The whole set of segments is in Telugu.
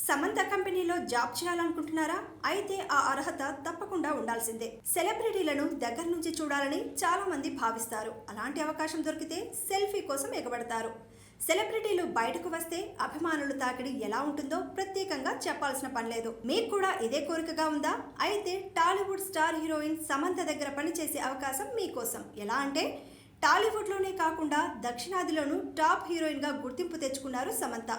సమంత కంపెనీలో జాబ్ చేయాలనుకుంటున్నారా? అయితే ఆ అర్హత తప్పకుండా ఉండాల్సిందే. సెలబ్రిటీలను దగ్గర నుంచి చూడాలని చాలా మంది భావిస్తారు. అలాంటి అవకాశం దొరికితే సెల్ఫీ కోసం ఎగబడతారు. సెలబ్రిటీలు బయటకు వస్తే అభిమానుల తాకిడి ఎలా ఉంటుందో ప్రత్యేకంగా చెప్పాల్సిన పనిలేదు. మీకు కూడా ఇదే కోరికగా ఉందా? అయితే టాలీవుడ్ స్టార్ హీరోయిన్ సమంత దగ్గర పనిచేసే అవకాశం మీకోసం. ఎలా అంటే టాలీవుడ్లోనే కాకుండా దక్షిణాదిలోనూ టాప్ హీరోయిన్గా గుర్తింపు తెచ్చుకున్నారు సమంత.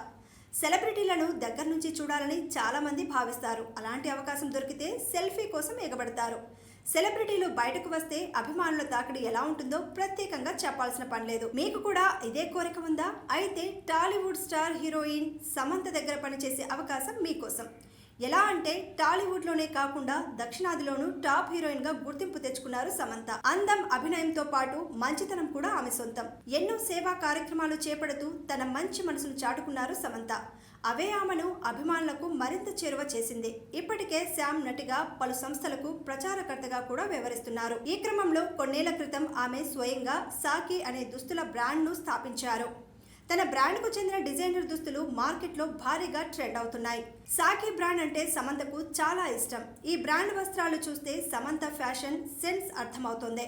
సెలబ్రిటీలను దగ్గర నుంచి చూడాలని చాలా మంది భావిస్తారు. అలాంటి అవకాశం దొరికితే సెల్ఫీ కోసం ఎగబడతారు. సెలబ్రిటీలు బయటకు వస్తే అభిమానుల తాకిడి ఎలా ఉంటుందో ప్రత్యేకంగా చెప్పాల్సిన పనిలేదు. మీకు కూడా ఇదే కోరిక ఉందా? అయితే టాలీవుడ్ స్టార్ హీరోయిన్ సమంత దగ్గర పనిచేసే అవకాశం మీకోసం. ఎలా అంటే టాలీవుడ్లోనే కాకుండా దక్షిణాదిలోనూ టాప్ హీరోయిన్ గా గుర్తింపు తెచ్చుకున్నారు సమంత. అందం, అభినయంతో పాటు మంచితనం కూడా ఆమె సొంతం. ఎన్నో సేవా కార్యక్రమాలు చేపడుతూ తన మంచి మనసును చాటుకున్నారు సమంత. అవే ఆమెను అభిమానులకు మరింత చేరువ చేసింది. ఇప్పటికే శామ్ నటిగా పలు సంస్థలకు ప్రచారకర్తగా కూడా వ్యవహరిస్తున్నారు. ఈ క్రమంలో కొన్నేళ్ల క్రితం ఆమె స్వయంగా సాకి అనే దుస్తుల బ్రాండ్ను స్థాపించారు. తన బ్రాండ్కు చెందిన డిజైనర్ దుస్తులు మార్కెట్లో భారీగా ట్రెండ్ అవుతున్నాయి. సాకి బ్రాండ్ అంటే సమంతకు చాలా ఇష్టం. ఈ బ్రాండ్ వస్త్రాలు చూస్తే సమంత ఫ్యాషన్ సెన్స్ అర్థమవుతోంది.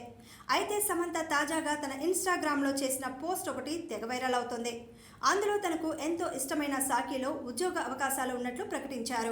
అయితే సమంత తాజాగా తన ఇన్స్టాగ్రామ్లో చేసిన పోస్ట్ ఒకటి తెగ వైరల్ అవుతోంది. అందులో తనకు ఎంతో ఇష్టమైన సాకిలో ఉద్యోగ అవకాశాలు ఉన్నట్లు ప్రకటించారు.